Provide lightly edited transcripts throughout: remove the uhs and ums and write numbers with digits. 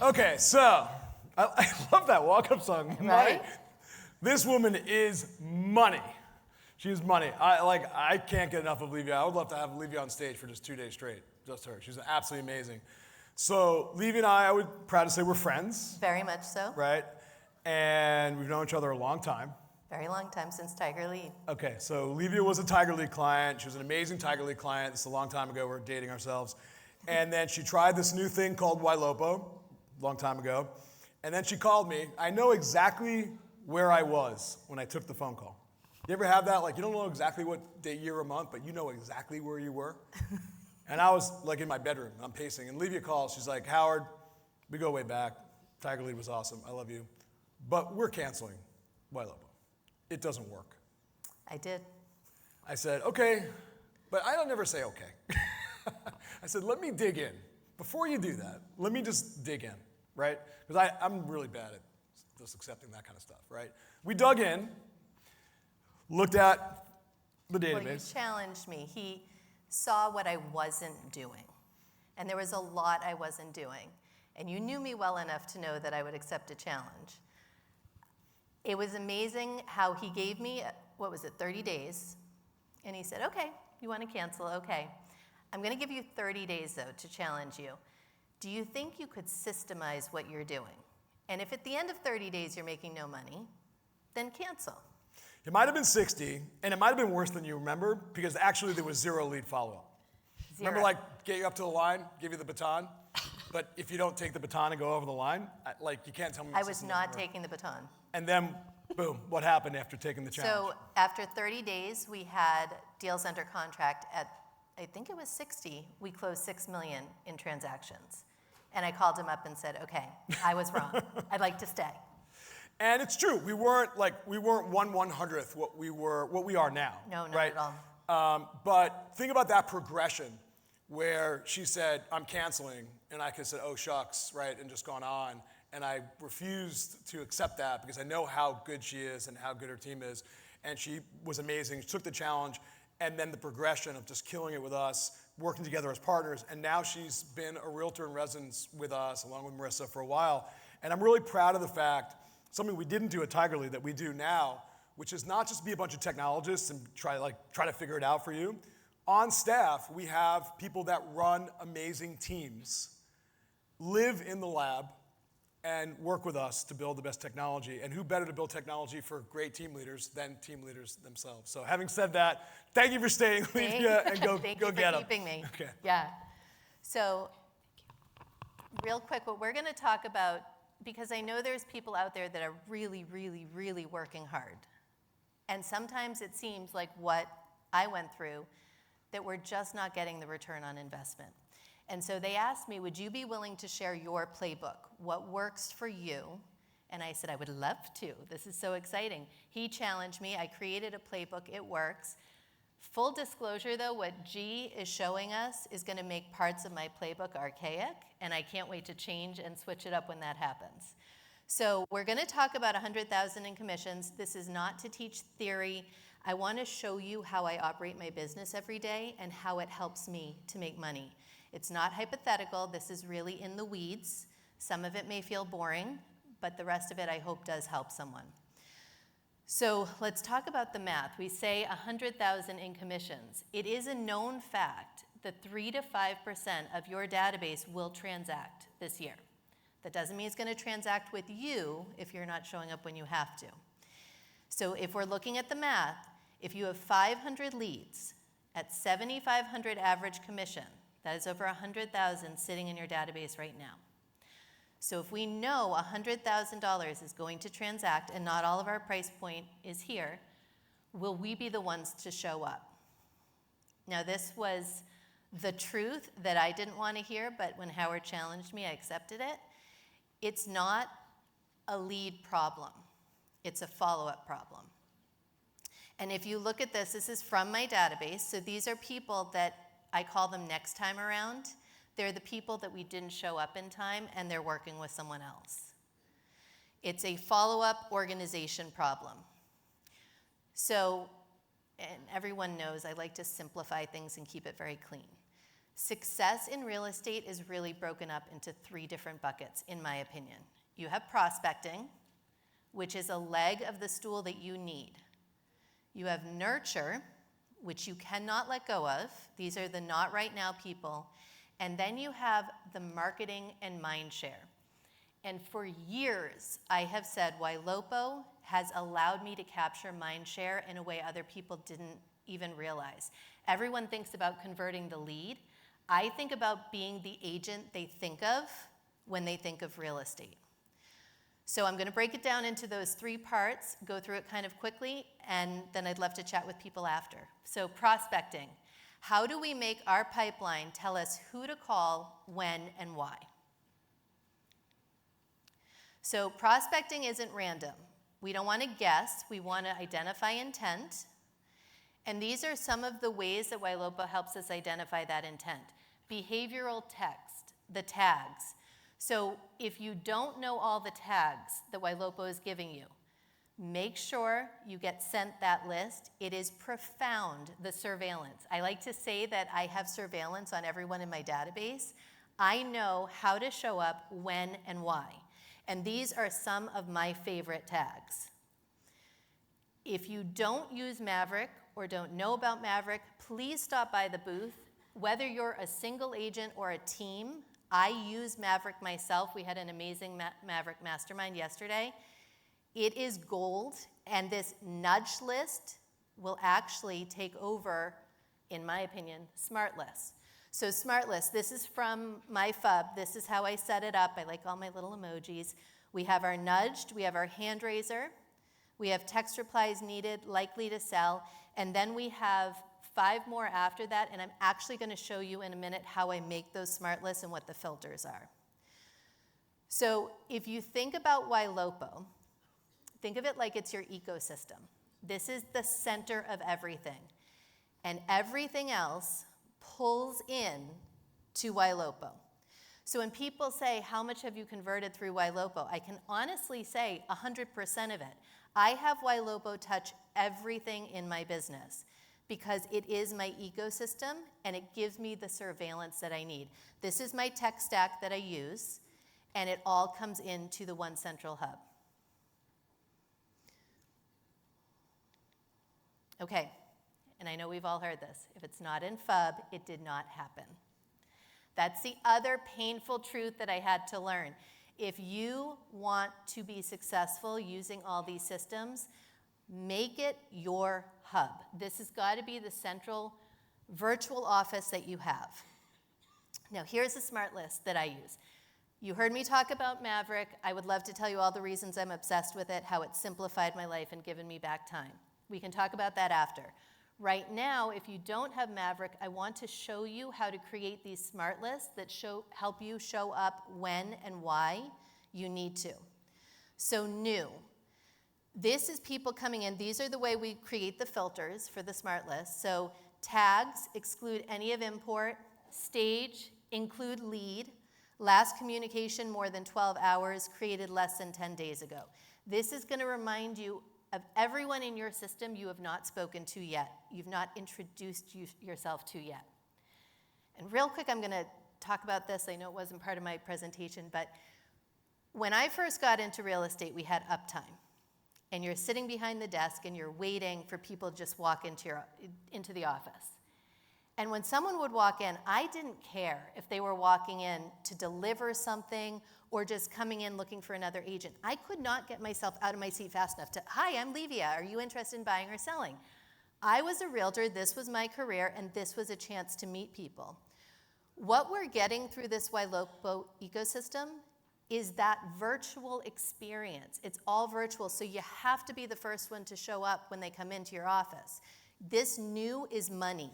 Okay, so I love that walk-up song. Right? This woman is money. She is money. I can't get enough of Livia. I would love to have Livia on stage for just 2 days straight, just her. She's absolutely amazing. So Livia and I would proud to say we're friends. Very much so. Right? And we've known each other a long time. Very long time, since Tiger Lead. Okay, so Livia was a Tiger Lead client. She was an amazing Tiger Lead client. This is a long time ago. We're dating ourselves. And then she tried this new thing called Ylopo, a long time ago. And then she called me. I know exactly where I was when I took the phone call. You ever have that? Like, you don't know exactly what day, year, or month, but you know exactly where you were? And I was, like, in my bedroom. I'm pacing. And Livia calls. She's like, Howard, we go way back. Tiger Lead was awesome. I love you. But we're canceling Ylopo. It doesn't work. I did. I said, okay, but I don't never say okay. I said, let me dig in. Before you do that, let me just dig in, right? Because I'm really bad at just accepting that kind of stuff, right? We dug in, looked at the database. Well, you challenged me. He saw what I wasn't doing. And there was a lot I wasn't doing. And you knew me well enough to know that I would accept a challenge. It was amazing how he gave me, 30 days. And he said, okay, you want to cancel? Okay. I'm going to give you 30 days, though, to challenge you. Do you think you could systemize what you're doing? And if at the end of 30 days you're making no money, then cancel. It might have been 60, and it might have been worse than you remember, because actually there was 0 lead follow-up. Remember, like, get you up to the line, give you the baton, but if you don't take the baton and go over the line, you can't tell me. I was not taking the baton. And then, boom, what happened after taking the challenge? So after 30 days, we had deals under contract at, I think it was 60. We closed $6 million in transactions. And I called him up and said, okay, I was wrong. I'd like to stay. And it's true. We weren't 1/100th what we are now. No, not right? at all. But think about that progression where she said, I'm canceling, and I could have said, oh, shucks, right, and just gone on. And I refused to accept that because I know how good she is and how good her team is. And she was amazing. She took the challenge, and then the progression of just killing it with us, working together as partners. And now she's been a realtor in residence with us, along with Marissa, for a while. And I'm really proud of the fact, something we didn't do at Tiger Lead that we do now, which is not just be a bunch of technologists and try to figure it out for you. On staff, we have people that run amazing teams, live in the lab, and work with us to build the best technology. And who better to build technology for great team leaders than team leaders themselves? So having said that, thank you for staying, Livia, and go get them. Thank you for keeping me. Okay. Yeah. So real quick, what we're going to talk about, because I know there's people out there that are really, really, really working hard. And sometimes it seems like what I went through, that we're just not getting the return on investment. And so they asked me, would you be willing to share your playbook? What works for you? And I said, I would love to. This is so exciting. He challenged me. I created a playbook. It works. Full disclosure, though, what G is showing us is going to make parts of my playbook archaic, and I can't wait to change and switch it up when that happens. So we're going to talk about 100,000 in commissions. This is not to teach theory. I want to show you how I operate my business every day and how it helps me to make money. It's not hypothetical. This is really in the weeds. Some of it may feel boring, but the rest of it I hope does help someone. So let's talk about the math. We say 100,000 in commissions. It is a known fact that 3 to 5% of your database will transact this year. That doesn't mean it's going to transact with you if you're not showing up when you have to. So if we're looking at the math, if you have 500 leads at 7,500 average commission, that is over 100,000 sitting in your database right now. So if we know $100,000 is going to transact and not all of our price point is here, will we be the ones to show up? Now this was the truth that I didn't want to hear, but when Howard challenged me, I accepted it. It's not a lead problem. It's a follow-up problem. And if you look at this, this is from my database. So these are people that I call them next time around. They're the people that we didn't show up in time, and they're working with someone else. It's a follow-up organization problem. So, and everyone knows I like to simplify things and keep it very clean. Success in real estate is really broken up into 3 different buckets, in my opinion. You have prospecting, which is a leg of the stool that you need. You have nurture, which you cannot let go of. These are the not right now people. And then you have the marketing and mindshare. And for years, I have said Ylopo has allowed me to capture mindshare in a way other people didn't even realize. Everyone thinks about converting the lead. I think about being the agent they think of when they think of real estate. So I'm going to break it down into those 3 parts, go through it kind of quickly, and then I'd love to chat with people after. So prospecting. How do we make our pipeline tell us who to call, when, and why? So prospecting isn't random. We don't want to guess. We want to identify intent. And these are some of the ways that Ylopo helps us identify that intent. Behavioral text, the tags. So if you don't know all the tags that Ylopo is giving you, make sure you get sent that list. It is profound, the surveillance. I like to say that I have surveillance on everyone in my database. I know how to show up, when, and why. And these are some of my favorite tags. If you don't use Maverick or don't know about Maverick, please stop by the booth. Whether you're a single agent or a team, I use Maverick myself. We had an amazing Maverick mastermind yesterday. It is gold, and this nudge list will actually take over, in my opinion, Smart List. So Smart List, this is from my FUB. This is how I set it up. I like all my little emojis. We have our nudged, we have our hand raiser, we have text replies needed, likely to sell, and then we have 5 more after that, and I'm actually going to show you in a minute how I make those smart lists and what the filters are. So if you think about Ylopo, think of it like it's your ecosystem. This is the center of everything, and everything else pulls in to Ylopo. So when people say, how much have you converted through Ylopo? I can honestly say 100% of it. I have Ylopo touch everything in my business because it is my ecosystem and it gives me the surveillance that I need. This is my tech stack that I use, and it all comes into the one central hub. Okay, and I know we've all heard this. If it's not in FUB, it did not happen. That's the other painful truth that I had to learn. If you want to be successful using all these systems, make it your hub. This has got to be the central virtual office that you have. Now, here's a smart list that I use. You heard me talk about Maverick. I would love to tell you all the reasons I'm obsessed with it, how it simplified my life and given me back time. We can talk about that after. Right now, if you don't have Maverick, I want to show you how to create these smart lists that help you show up when and why you need to. So new. This is people coming in. These are the way we create the filters for the smart list. So tags, exclude any of import. Stage, include lead. Last communication more than 12 hours, created less than 10 days ago. This is going to remind you of everyone in your system you have not spoken to yet. You've not introduced yourself to yet. And real quick, I'm going to talk about this. I know it wasn't part of my presentation, but when I first got into real estate, we had uptime. And you're sitting behind the desk and you're waiting for people to just walk into the office. And when someone would walk in, I didn't care if they were walking in to deliver something or just coming in looking for another agent. I could not get myself out of my seat fast enough to, hi, I'm Livia. Are you interested in buying or selling? I was a realtor. This was my career, and this was a chance to meet people. What we're getting through this Ylopo ecosystem is that virtual experience. It's all virtual, so you have to be the first one to show up when they come into your office. This new is money.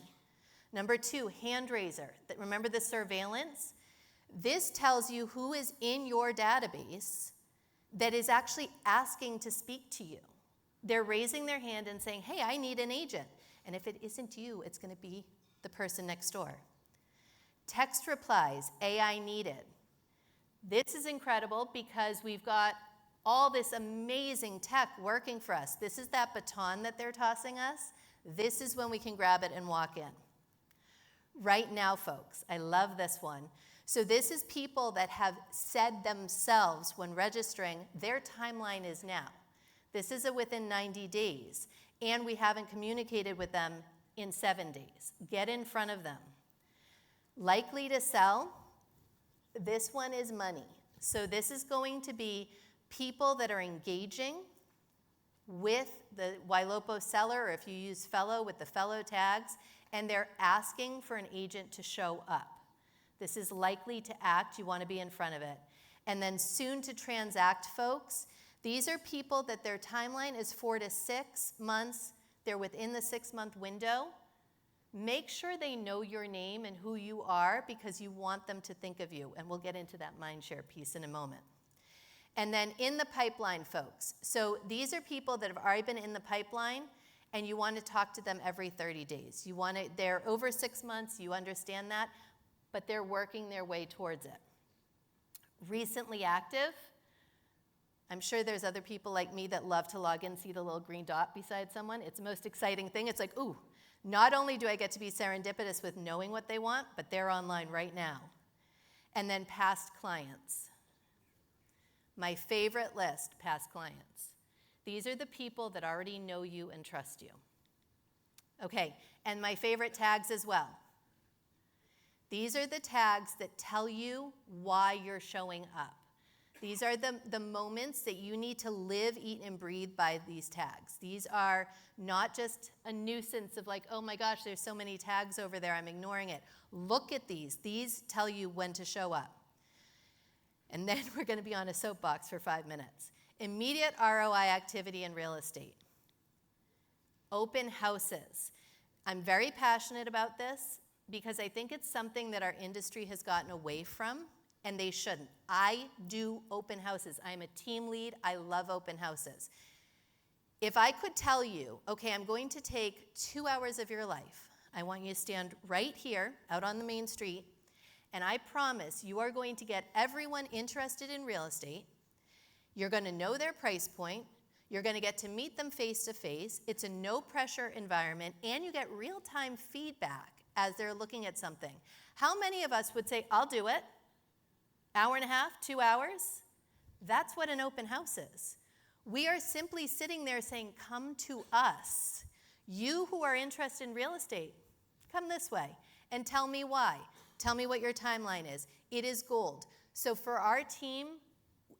Number 2, hand raiser. Remember the surveillance? This tells you who is in your database that is actually asking to speak to you. They're raising their hand and saying, hey, I need an agent. And if it isn't you, it's going to be the person next door. Text replies, AI needed. This is incredible because we've got all this amazing tech working for us. This is that baton that they're tossing us. This is when we can grab it and walk in. Right now, folks. I love this one. So this is people that have said themselves when registering, their timeline is now. This is a within 90 days, and we haven't communicated with them in 7 days. Get in front of them. Likely to sell, this one is money. So this is going to be people that are engaging with the Ylopo seller, or if you use fellow with the fellow tags, and they're asking for an agent to show up. This is likely to act. You want to be in front of it. And then soon to transact, folks. These are people that their timeline is 4 to 6 months. They're within the 6-month window. Make sure they know your name and who you are, because you want them to think of you. And we'll get into that Mindshare piece in a moment. And then in the pipeline, folks. So these are people that have already been in the pipeline, and you want to talk to them every 30 days. They're over 6 months, you understand that, but they're working their way towards it. Recently active. I'm sure there's other people like me that love to log in, see the little green dot beside someone. It's the most exciting thing. It's like, ooh, not only do I get to be serendipitous with knowing what they want, but they're online right now. And then past clients. My favorite list, past clients. These are the people that already know you and trust you. Okay, and my favorite tags as well. These are the tags that tell you why you're showing up. These are the moments that you need to live, eat, and breathe by these tags. These are not just a nuisance of like, oh my gosh, there's so many tags over there, I'm ignoring it. Look at these. These tell you when to show up. And then we're going to be on a soapbox for 5 minutes. Immediate ROI activity in real estate. Open houses. I'm very passionate about this because I think it's something that our industry has gotten away from, and they shouldn't. I do open houses. I'm a team lead. I love open houses. If I could tell you, okay, I'm going to take 2 hours of your life. I want you to stand right here out on the main street, and I promise you are going to get everyone interested in real estate. You're going to know their price point. You're going to get to meet them face to face. It's a no pressure environment, and you get real-time feedback as they're looking at something. How many of us would say, I'll do it? Hour and a half, 2 hours? That's what an open house is. We are simply sitting there saying, come to us. You who are interested in real estate, come this way and tell me why. Tell me what your timeline is. It is gold. So for our team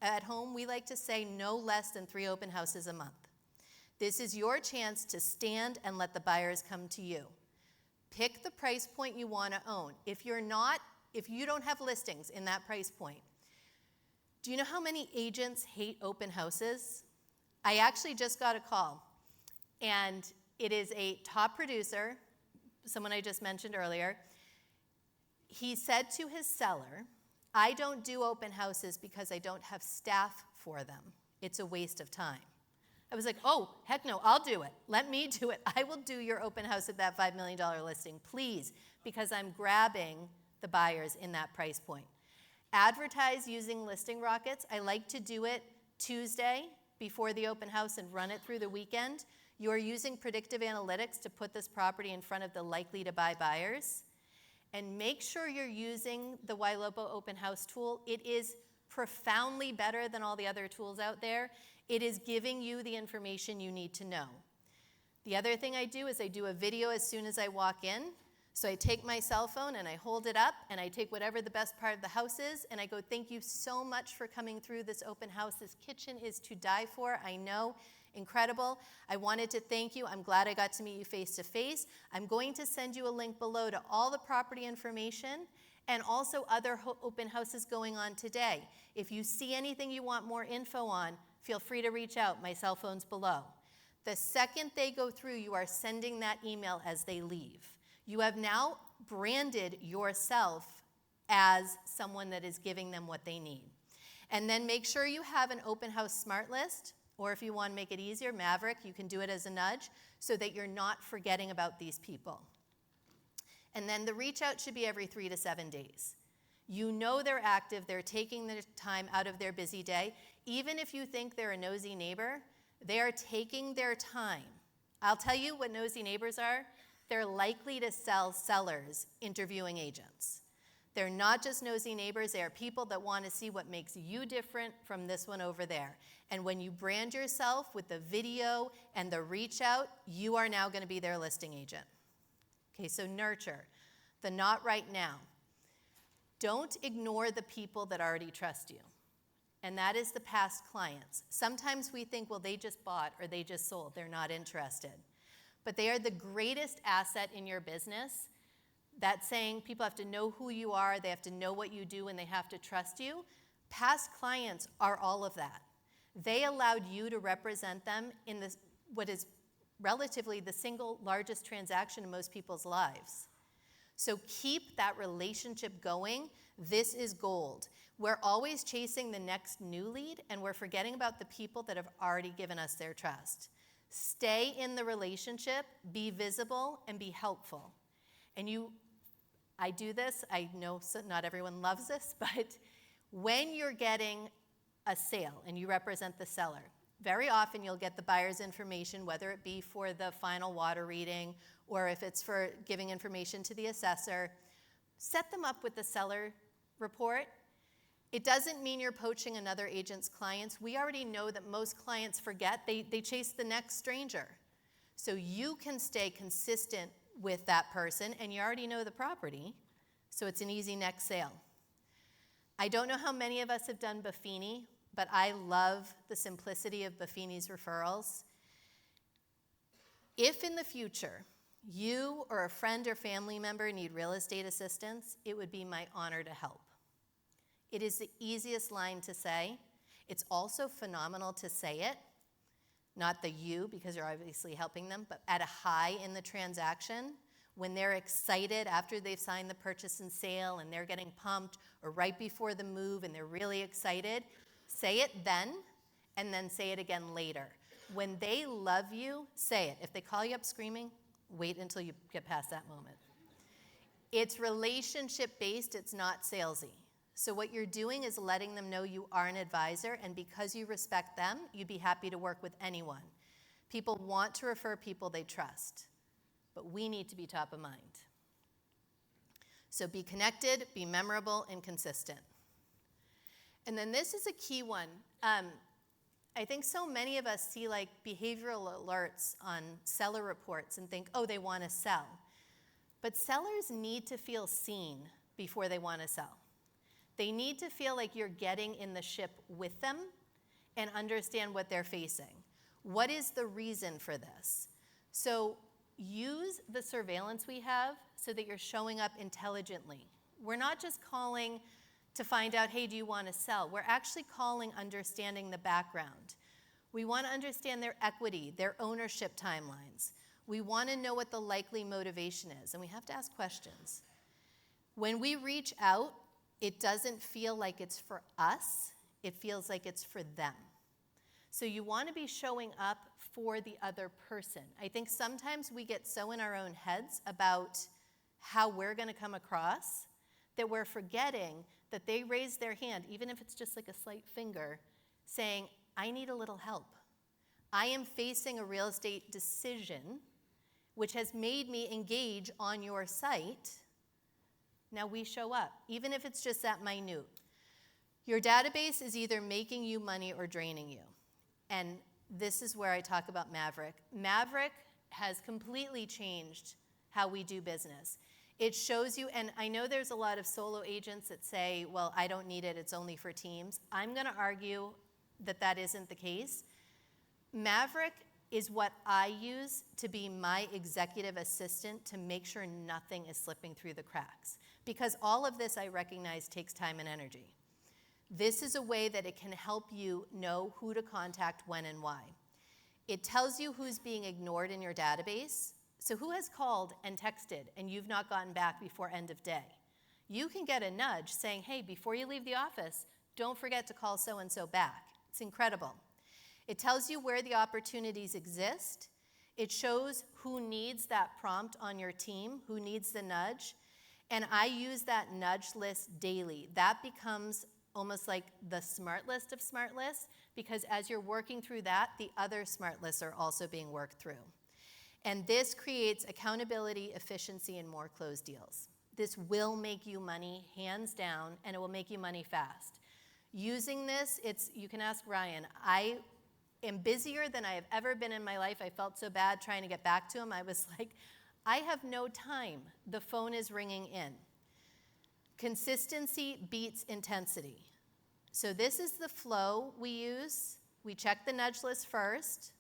at home, we like to say no less than 3 open houses a month. This is your chance to stand and let the buyers come to you. Pick the price point you want to own. If you don't have listings in that price point, do you know how many agents hate open houses? I actually just got a call, and it is a top producer, someone I just mentioned earlier. He said to his seller, I don't do open houses because I don't have staff for them. It's a waste of time. I was like, oh, heck no, I'll do it. Let me do it. I will do your open house at that $5 million listing, please, because I'm grabbing the buyers in that price point. Advertise using listing rockets. I like to do it Tuesday before the open house and run it through the weekend. You are using predictive analytics to put this property in front of the likely to buy buyers. And make sure you're using the Ylopo open house tool. It is profoundly better than all the other tools out there. It is giving you the information you need to know. The other thing I do is I do a video as soon as I walk in. So I take my cell phone and I hold it up and I take whatever the best part of the house is and I go, thank you so much for coming through this open house. This kitchen is to die for, I know, incredible. I wanted to thank you. I'm glad I got to meet you face to face. I'm going to send you a link below to all the property information and also other open houses going on today. If you see anything you want more info on, feel free to reach out. My cell phone's below. The second they go through, you are sending that email as they leave. You have now branded yourself as someone that is giving them what they need. And then make sure you have an open house smart list, or if you want to make it easier, Maverick, you can do it as a nudge so that you're not forgetting about these people. And then the reach out should be every 3 to 7 days. You know they're active, they're taking their time out of their busy day. Even if you think they're a nosy neighbor, they are taking their time. I'll tell you what nosy neighbors are. they're likely to sell sellers interviewing agents. They're not just nosy neighbors, they are people that want to see what makes you different from this one over there. And when you brand yourself with the video and the reach out, you are now going to be their listing agent. Okay, so nurture, the not right now. Don't ignore the people that already trust you. And that is the past clients. Sometimes we think, well, they just bought or they just sold. They're not interested. But they are the greatest asset in your business. That's saying people have to know who you are, they have to know what you do, and they have to trust you. Past clients are all of that. They allowed you to represent them in this, what is relatively the single largest transaction in most people's lives. So keep that relationship going. This is gold. We're always chasing the next new lead, and we're forgetting about the people that have already given us their trust. Stay in the relationship, be visible, and be helpful. And I do this, I know not everyone loves this, but when you're getting a sale and you represent the seller, very often you'll get the buyer's information, whether it be for the final water reading or if it's for giving information to the assessor. Set them up with the seller report. It doesn't mean you're poaching another agent's clients. We already know that most clients forget. They chase the next stranger. So you can stay consistent with that person, and you already know the property, so it's an easy next sale. I don't know how many of us have done Buffini, but I love the simplicity of Buffini's referrals. If in the future you or a friend or family member need real estate assistance, it would be my honor to help. It is the easiest line to say. It's also phenomenal to say it, not the you, because you're obviously helping them, but at a high in the transaction, when they're excited after they've signed the purchase and sale and they're getting pumped, or right before the move and they're really excited, say it then, and then say it again later. When they love you, say it. If they call you up screaming, wait until you get past that moment. It's relationship-based, it's not salesy. So what you're doing is letting them know you are an advisor, and because you respect them, you'd be happy to work with anyone. People want to refer people they trust, but we need to be top of mind. So be connected, be memorable, and consistent. And then this is a key one. I think so many of us see like behavioral alerts on seller reports and think, oh, they want to sell. But sellers need to feel seen before they want to sell. They need to feel like you're getting in the ship with them and understand what they're facing. What is the reason for this? So use the surveillance we have so that you're showing up intelligently. We're not just calling to find out, hey, do you want to sell? We're actually calling understanding the background. We want to understand their equity, their ownership timelines. We want to know what the likely motivation is, and we have to ask questions. When we reach out, it doesn't feel like it's for us, it feels like it's for them. So you want to be showing up for the other person. I think sometimes we get so in our own heads about how we're going to come across that we're forgetting that they raise their hand, even if it's just like a slight finger, saying, I need a little help. I am facing a real estate decision which has made me engage on your site. Now we show up, even if it's just that minute. Your database is either making you money or draining you. And this is where I talk about Maverick. Maverick has completely changed how we do business. It shows you, and I know there's a lot of solo agents that say, well, I don't need it, it's only for teams. I'm gonna argue that that isn't the case. Maverick is what I use to be my executive assistant to make sure nothing is slipping through the cracks. Because all of this, I recognize, takes time and energy. This is a way that it can help you know who to contact, when, and why. It tells you who's being ignored in your database. So who has called and texted and you've not gotten back before end of day? You can get a nudge saying, hey, before you leave the office, don't forget to call so-and-so back. It's incredible. It tells you where the opportunities exist. It shows who needs that prompt on your team, who needs the nudge. And I use that nudge list daily. That becomes almost like the smart list of smart lists, because as you're working through that, the other smart lists are also being worked through. And this creates accountability, efficiency, and more closed deals. This will make you money, hands down, and it will make you money fast. Using this, you can ask Ryan, I am busier than I have ever been in my life. I felt so bad trying to get back to him. I was like, I have no time. The phone is ringing in. Consistency beats intensity. So this is the flow we use. We check the nudge list first.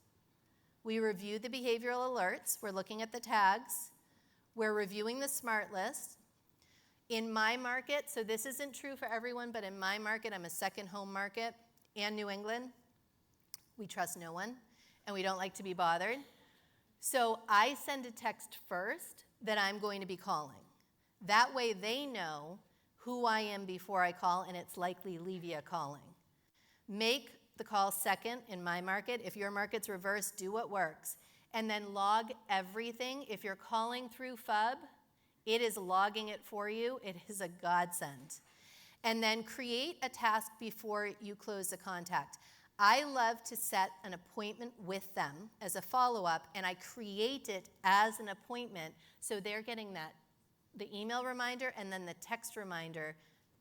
We review the behavioral alerts. We're looking at the tags. We're reviewing the smart list. In my market, so this isn't true for everyone, but in my market, I'm a second home market and New England. We trust no one, and we don't like to be bothered. So I send a text first that I'm going to be calling. That way they know who I am before I call, and it's likely Livia calling. Make the call second in my market. If your market's reversed, do what works. And then log everything. If you're calling through FUB, it is logging it for you. It is a godsend. And then create a task before you close the contact. I love to set an appointment with them as a follow-up, and I create it as an appointment so they're getting the email reminder and then the text reminder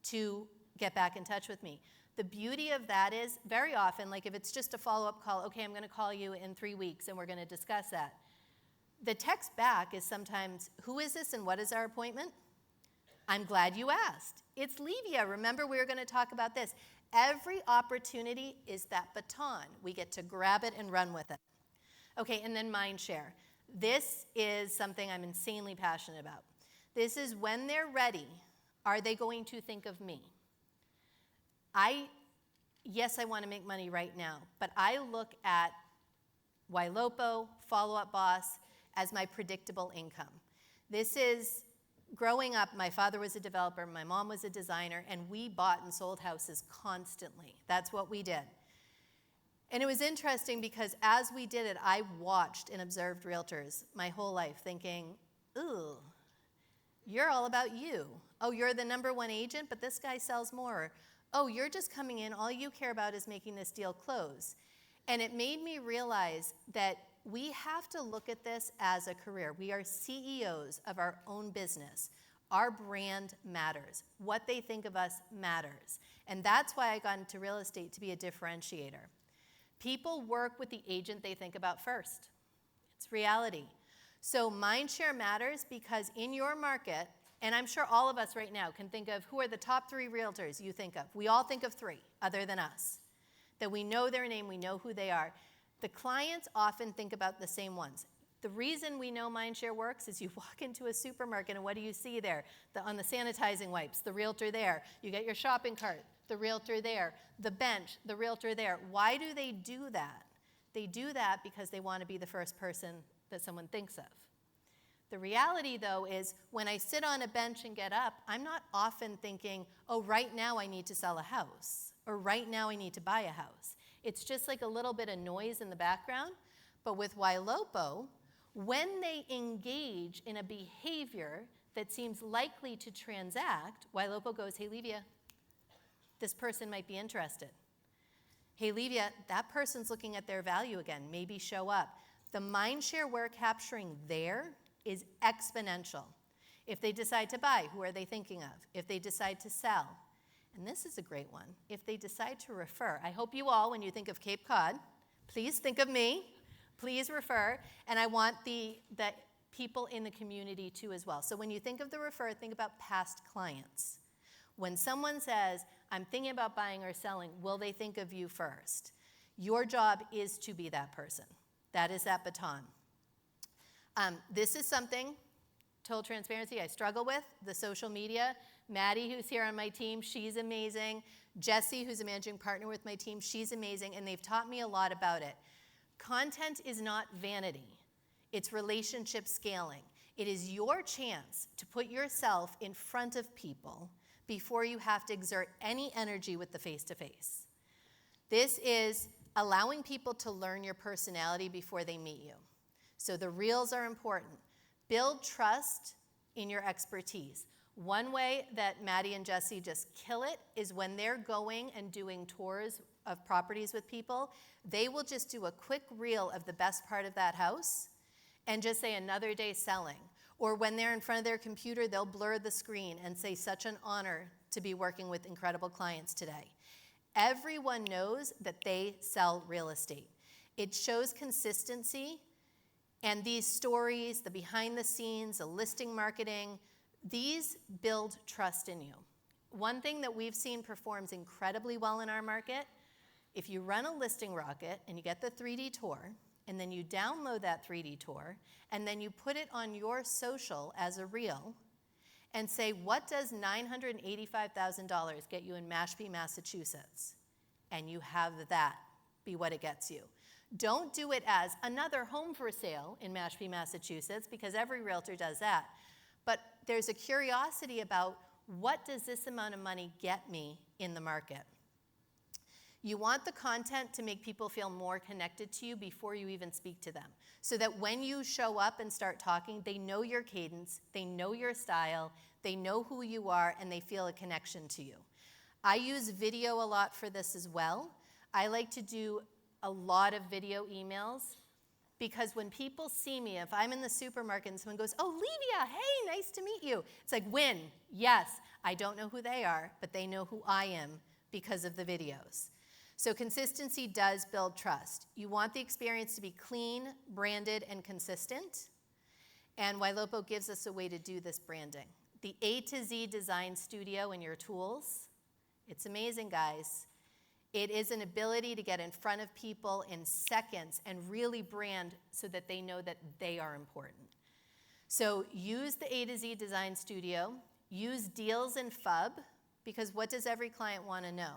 to get back in touch with me. The beauty of that is, very often, like if it's just a follow-up call, okay, I'm gonna call you in 3 weeks and we're gonna discuss that. The text back is sometimes, who is this and what is our appointment? I'm glad you asked. It's Livia, remember we were gonna talk about this. Every opportunity is that baton. We get to grab it and run with it. Okay, and then Mindshare. This is something I'm insanely passionate about. This is when they're ready, are they going to think of me? Yes, I want to make money right now, but I look at Ylopo, Follow-Up Boss, as my predictable income. This is, growing up, my father was a developer, my mom was a designer, and we bought and sold houses constantly. That's what we did. And it was interesting because as we did it, I watched and observed realtors my whole life thinking, ooh, you're all about you. Oh, you're the #1 agent, but this guy sells more. Oh, you're just coming in, all you care about is making this deal close. And it made me realize that we have to look at this as a career. We are CEOs of our own business. Our brand matters. What they think of us matters. And that's why I got into real estate, to be a differentiator. People work with the agent they think about first. It's reality. So Mindshare matters because in your market, and I'm sure all of us right now can think of who are the top 3 realtors you think of. We all think of 3 other than us. That we know their name, we know who they are. The clients often think about the same ones. The reason we know Mindshare works is you walk into a supermarket and what do you see there? On the sanitizing wipes, the realtor there. You get your shopping cart, the realtor there. The bench, the realtor there. Why do they do that? They do that because they want to be the first person that someone thinks of. The reality, though, is when I sit on a bench and get up, I'm not often thinking, oh, right now I need to sell a house, or right now I need to buy a house. It's just like a little bit of noise in the background. But with Ylopo, when they engage in a behavior that seems likely to transact, Ylopo goes, hey, Livia, this person might be interested. Hey, Livia, that person's looking at their value again, maybe show up. The Mindshare we're capturing there is exponential. If they decide to buy, who are they thinking of? If they decide to sell, and this is a great one, if they decide to refer, I hope you all, when you think of Cape Cod, please think of me, please refer, and I want the people in the community too as well. So when you think of the refer, think about past clients. When someone says, I'm thinking about buying or selling, will they think of you first? Your job is to be that person. That is that baton. This is something, total transparency, I struggle with, the social media. Maddie, who's here on my team, she's amazing. Jessie, who's a managing partner with my team, she's amazing, and they've taught me a lot about it. Content is not vanity. It's relationship scaling. It is your chance to put yourself in front of people before you have to exert any energy with the face-to-face. This is allowing people to learn your personality before they meet you. So the reels are important. Build trust in your expertise. One way that Maddie and Jessie just kill it is when they're going and doing tours of properties with people, they will just do a quick reel of the best part of that house, and just say another day selling. Or when they're in front of their computer, they'll blur the screen and say such an honor to be working with incredible clients today. Everyone knows that they sell real estate. It shows consistency, and these stories, the behind the scenes, the listing marketing, these build trust in you. One thing that we've seen performs incredibly well in our market, if you run a listing rocket and you get the 3D tour, and then you download that 3D tour, and then you put it on your social as a reel, and say, what does $985,000 get you in Mashpee, Massachusetts? And you have that be what it gets you. Don't do it as another home for sale in Mashpee, Massachusetts, because every realtor does that. But there's a curiosity about, what does this amount of money get me in the market? You want the content to make people feel more connected to you before you even speak to them, so that when you show up and start talking, they know your cadence, they know your style, they know who you are, and they feel a connection to you. I use video a lot for this as well. I like to do a lot of video emails, because when people see me, if I'm in the supermarket and someone goes, oh, Livia, hey, nice to meet you. It's like, win, yes. I don't know who they are, but they know who I am because of the videos. So consistency does build trust. You want the experience to be clean, branded, and consistent. And Ylopo gives us a way to do this branding. The A to Z design studio in your tools, it's amazing, guys. It is an ability to get in front of people in seconds and really brand so that they know that they are important. So use the A to Z design studio. Use deals in FUB, because what does every client want to know?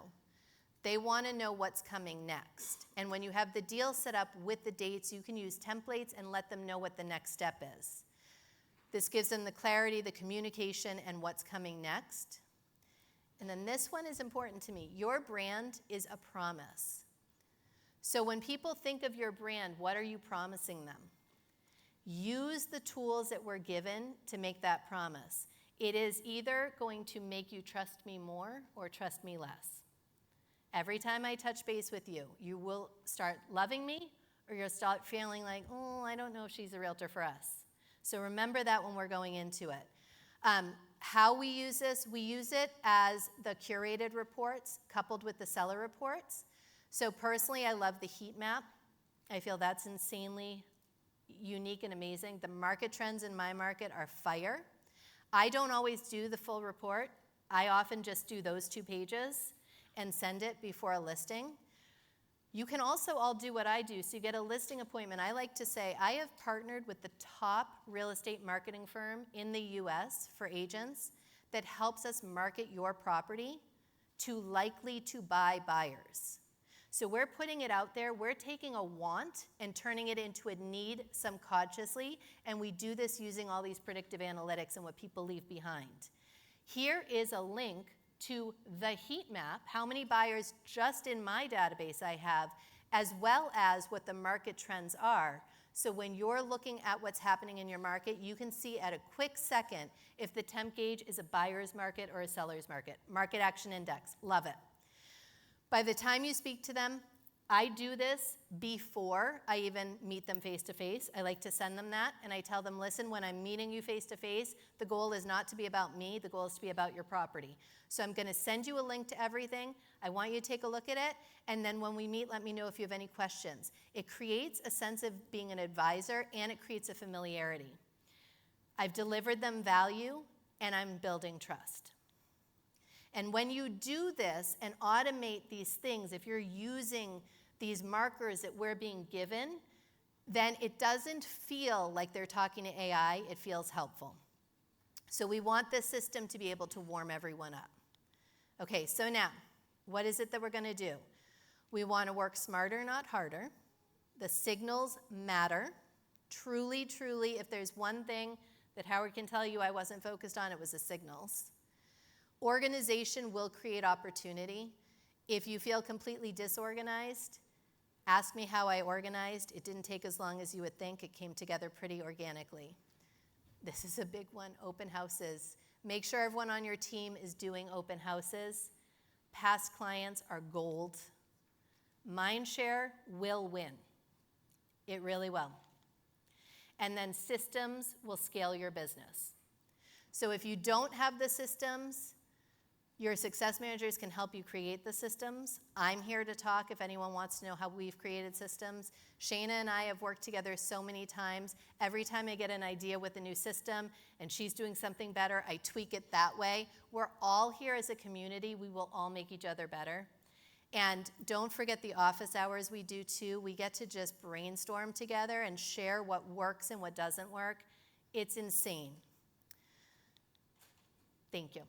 They want to know what's coming next. And when you have the deal set up with the dates, you can use templates and let them know what the next step is. This gives them the clarity, the communication, and what's coming next. And then this one is important to me. Your brand is a promise. So when people think of your brand, what are you promising them? Use the tools that we're given to make that promise. It is either going to make you trust me more or trust me less. Every time I touch base with you, you will start loving me, or you'll start feeling like, oh, I don't know if she's a realtor for us. So remember that when we're going into it. How we use this, we use it as the curated reports coupled with the seller reports. So personally, I love the heat map. I feel that's insanely unique and amazing. The market trends in my market are fire. I don't always do the full report. I often just do those 2 pages and send it before a listing. You can also all do what I do. So you get a listing appointment. I like to say I have partnered with the top real estate marketing firm in the US for agents that helps us market your property to likely to buy buyers. So we're putting it out there. We're taking a want and turning it into a need subconsciously. And we do this using all these predictive analytics and what people leave behind. Here is a link to the heat map, how many buyers just in my database I have, as well as what the market trends are. So when you're looking at what's happening in your market, you can see at a quick second if the temp gauge is a buyer's market or a seller's market. Market Action Index, love it. By the time you speak to them, I do this before I even meet them face-to-face. I like to send them that, and I tell them, listen, when I'm meeting you face-to-face, the goal is not to be about me, the goal is to be about your property. So I'm gonna send you a link to everything. I want you to take a look at it, and then when we meet, let me know if you have any questions. It creates a sense of being an advisor, and it creates a familiarity. I've delivered them value, and I'm building trust. And when you do this and automate these things, if you're using these markers that we're being given, then it doesn't feel like they're talking to AI, it feels helpful. So we want this system to be able to warm everyone up. Okay, so now, what is it that we're gonna do? We wanna work smarter, not harder. The signals matter. Truly, truly, if there's one thing that Howard can tell you I wasn't focused on, it was the signals. Organization will create opportunity. If you feel completely disorganized, ask me how I organized. It didn't take as long as you would think. It came together pretty organically. This is a big one, open houses. Make sure everyone on your team is doing open houses. Past clients are gold. Mindshare will win. It really will. and then systems will scale your business. So if you don't have the systems, your success managers can help you create the systems. I'm here to talk if anyone wants to know how we've created systems. Shayna and I have worked together so many times. Every time I get an idea with a new system and she's doing something better, I tweak it that way. We're all here as a community. We will all make each other better. And don't forget the office hours we do too. We get to just brainstorm together and share what works and what doesn't work. It's insane. Thank you.